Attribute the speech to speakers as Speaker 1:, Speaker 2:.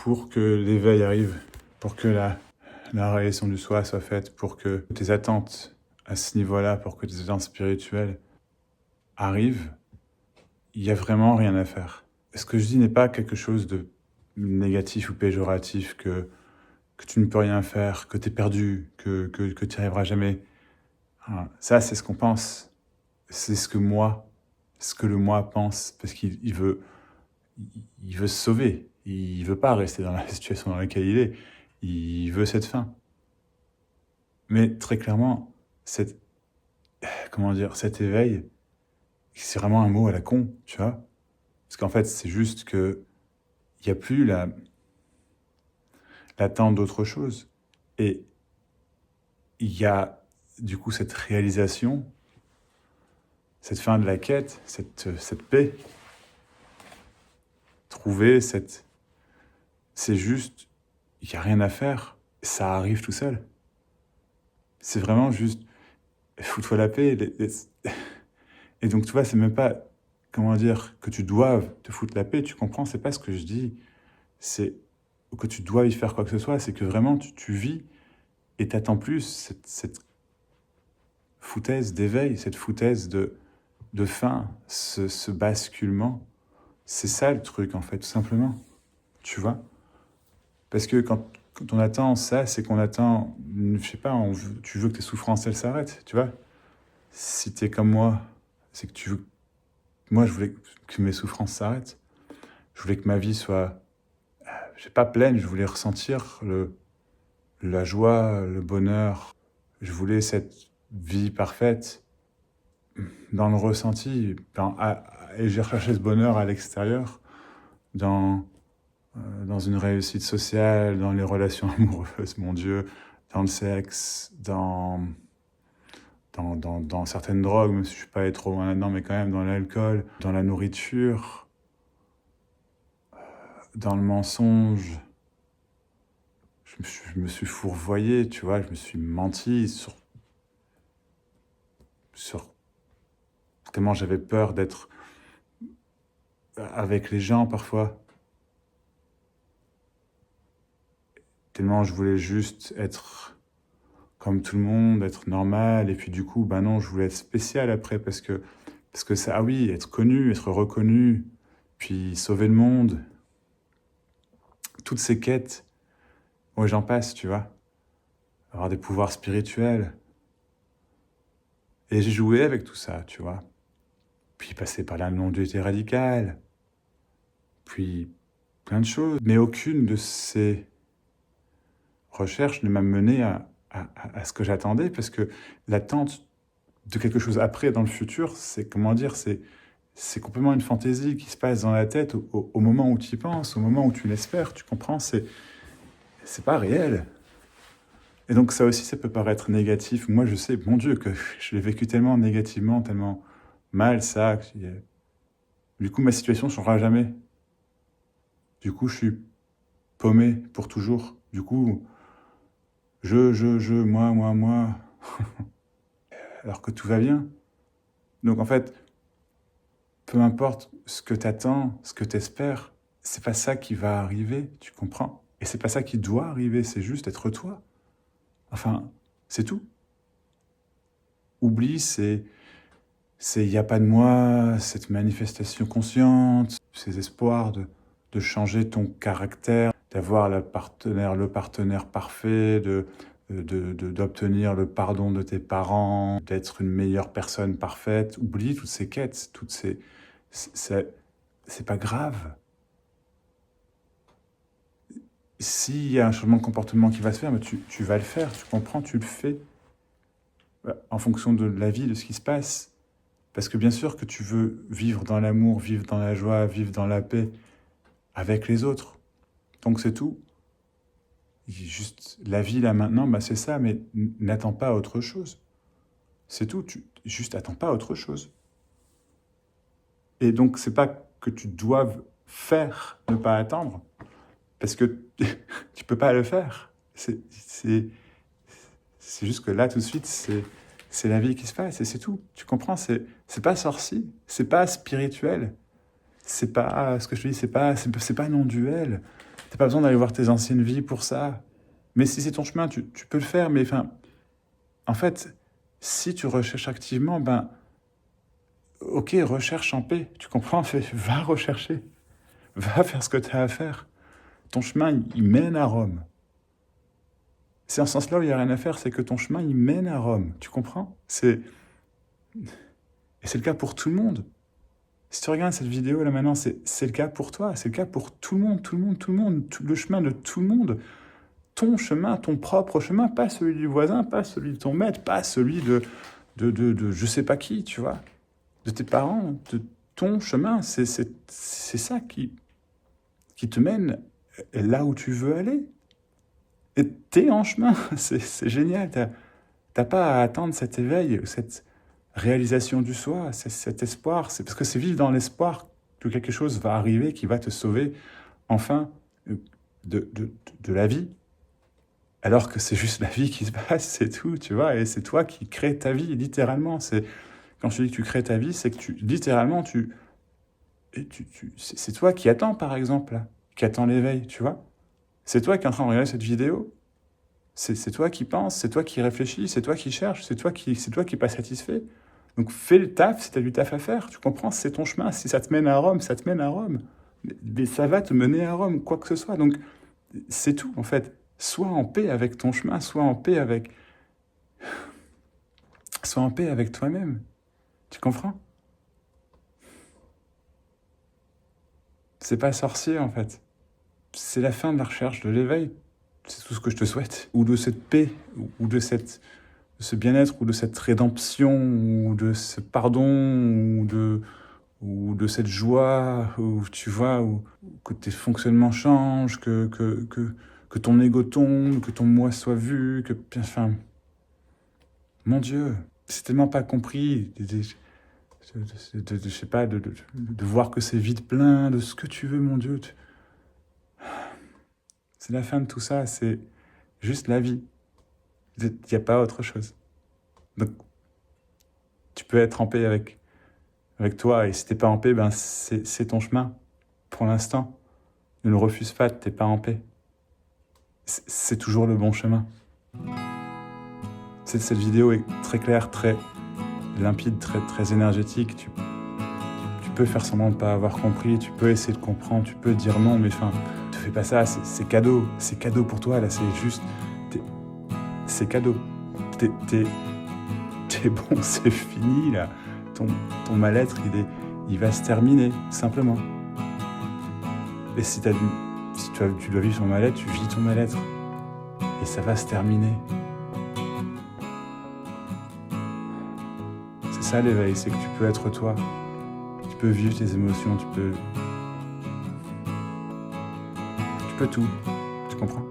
Speaker 1: pour que l'éveil arrive, pour que la réalisation du soi soit faite, pour que tes attentes à ce niveau-là, pour que tes attentes spirituelles arrivent, il n'y a vraiment rien à faire. Ce que je dis n'est pas quelque chose de négatif ou péjoratif, que tu ne peux rien faire, que tu es perdu, que tu n'y arriveras jamais. Ça, c'est ce qu'on pense. C'est ce que le moi pense, parce qu'il veut se sauver. Il veut pas rester dans la situation dans laquelle il est. Il veut cette fin. Mais très clairement, cet éveil, c'est vraiment un mot à la con, tu vois. Parce qu'en fait, c'est juste que il n'y a plus l'attente d'autre chose. Et il y a du coup cette réalisation, cette fin de la quête, cette paix. Trouver c'est juste, il n'y a rien à faire, ça arrive tout seul. C'est vraiment juste, fous-toi la paix. Et donc, tu vois, c'est même pas, comment dire, que tu doives te foutre la paix, tu comprends, c'est pas ce que je dis. C'est que tu dois y faire quoi que ce soit, c'est que vraiment, tu vis et t'attends plus cette foutaise d'éveil, cette foutaise de fin, ce basculement. C'est ça le truc, en fait, tout simplement. Tu vois? Parce que quand on attend ça, c'est qu'on attend, je sais pas, tu veux que tes souffrances, elles s'arrêtent, tu vois? Si t'es comme moi, c'est que tu veux... Moi, je voulais que mes souffrances s'arrêtent. Je voulais que ma vie soit, je sais pas, pleine. Je voulais ressentir la joie, le bonheur. Je voulais cette vie parfaite dans le ressenti. Et j'ai recherché ce bonheur à l'extérieur, dans une réussite sociale, dans les relations amoureuses, mon Dieu, dans le sexe, dans certaines drogues, même si je suis pas allé trop loin là-dedans, mais quand même dans l'alcool, dans la nourriture, dans le mensonge. Je me suis fourvoyé, tu vois, je me suis menti sur tellement j'avais peur d'être avec les gens parfois. Tellement je voulais juste être comme tout le monde, être normal, et puis du coup, ben non, je voulais être spécial après, parce que ça, ah oui, être connu, être reconnu, puis sauver le monde, toutes ces quêtes, ouais, j'en passe, tu vois, avoir des pouvoirs spirituels, et j'ai joué avec tout ça, tu vois, puis passer par la non-dualité radicale, puis plein de choses, mais aucune de ces recherches ne m'a mené à ce que j'attendais, parce que l'attente de quelque chose après, dans le futur, c'est, comment dire, c'est complètement une fantaisie qui se passe dans la tête au moment où tu y penses, au moment où tu l'espères, tu comprends, c'est pas réel. Et donc ça aussi, ça peut paraître négatif. Moi, je sais, mon Dieu, que je l'ai vécu tellement négativement, tellement mal, ça. Du coup, ma situation ne changera jamais. Du coup, je suis paumé pour toujours. Du coup, moi, alors que tout va bien. Donc en fait, peu importe ce que t'attends, ce que t'espères, c'est pas ça qui va arriver, tu comprends? Et c'est pas ça qui doit arriver, c'est juste être toi. Enfin, c'est tout. Oublie, il n'y a pas de moi, cette manifestation consciente, ces espoirs de changer ton caractère, d'avoir le partenaire parfait, d'obtenir le pardon de tes parents, d'être une meilleure personne parfaite. Oublie toutes ces quêtes, c'est pas grave. S'il y a un changement de comportement qui va se faire, mais tu vas le faire, tu comprends, tu le fais en fonction de la vie, de ce qui se passe. Parce que bien sûr que tu veux vivre dans l'amour, vivre dans la joie, vivre dans la paix avec les autres. Donc c'est tout. Juste la vie là maintenant, bah c'est ça, mais n'attends pas autre chose. C'est tout, juste attends pas autre chose. Et donc c'est pas que tu doives faire, ne pas attendre, parce que tu peux pas le faire. C'est juste que là tout de suite, c'est la vie qui se passe et c'est tout. Tu comprends? C'est pas sorcier, c'est pas spirituel, c'est pas ce que je te dis, c'est pas non duel. T'as pas besoin d'aller voir tes anciennes vies pour ça. Mais si c'est ton chemin, tu peux le faire. Mais enfin, en fait, si tu recherches activement, ben, ok, recherche en paix. Tu comprends? Va rechercher. Va faire ce que tu as à faire. Ton chemin, il mène à Rome. C'est en ce sens-là où il n'y a rien à faire, c'est que ton chemin, il mène à Rome. Tu comprends? Et c'est le cas pour tout le monde. Si tu regardes cette vidéo là maintenant, c'est le cas pour toi, c'est le cas pour tout le monde, tout le monde, tout le monde, le chemin de tout le monde. Ton chemin, ton propre chemin, pas celui du voisin, pas celui de ton maître, pas celui de je sais pas qui, tu vois, de tes parents, de ton chemin. C'est ça qui te mène là où tu veux aller. Et t'es en chemin, c'est génial. T'as pas à attendre cet éveil, cette réalisation du soi, cet espoir. C'est parce que c'est vivre dans l'espoir que quelque chose va arriver qui va te sauver enfin de, de, de la vie. Alors que c'est juste la vie qui se passe, c'est tout, tu vois. Et c'est toi qui crée ta vie, littéralement. Quand je te dis que tu crées ta vie, c'est que littéralement, c'est toi qui attends, par exemple, là, qui attends l'éveil, tu vois. C'est toi qui es en train de regarder cette vidéo. C'est toi qui penses, c'est toi qui réfléchis, c'est toi qui cherches, c'est toi qui n'est pas satisfait. Donc fais le taf si tu as du taf à faire, tu comprends, c'est ton chemin. Si ça te mène à Rome, ça te mène à Rome. Mais ça va te mener à Rome, quoi que ce soit. Donc c'est tout, en fait. Sois en paix avec ton chemin, sois en paix avec toi-même. Tu comprends? C'est pas sorcier, en fait. C'est la fin de la recherche de l'éveil. C'est tout ce que je te souhaite. Ou de cette paix, ou de ce bien-être, ou de cette rédemption, ou de ce pardon, ou de cette joie, où tu vois, que tes fonctionnements changent, que ton ego tombe, que ton moi soit vu, enfin, mon Dieu, c'est tellement pas compris, je sais pas, de voir que c'est vide plein, de ce que tu veux, mon Dieu. C'est la fin de tout ça, c'est juste la vie. Il n'y a pas autre chose. Donc, tu peux être en paix avec toi, et si t'es pas en paix, ben c'est ton chemin. Pour l'instant, ne le refuse pas, t'es pas en paix. C'est toujours le bon chemin. Cette vidéo est très claire, très limpide, très, très énergétique. Tu peux faire semblant de ne pas avoir compris, tu peux essayer de comprendre, tu peux dire non, mais enfin, ne fais pas ça, c'est cadeau. C'est cadeau pour toi, là, c'est juste... C'est cadeau. T'es bon, c'est fini, là. Ton mal-être, il va se terminer, simplement. Et si tu dois vivre ton mal-être, tu vis ton mal-être. Et ça va se terminer. C'est ça l'éveil, c'est que tu peux être toi. Tu peux vivre tes émotions, tu peux tout. Tu comprends?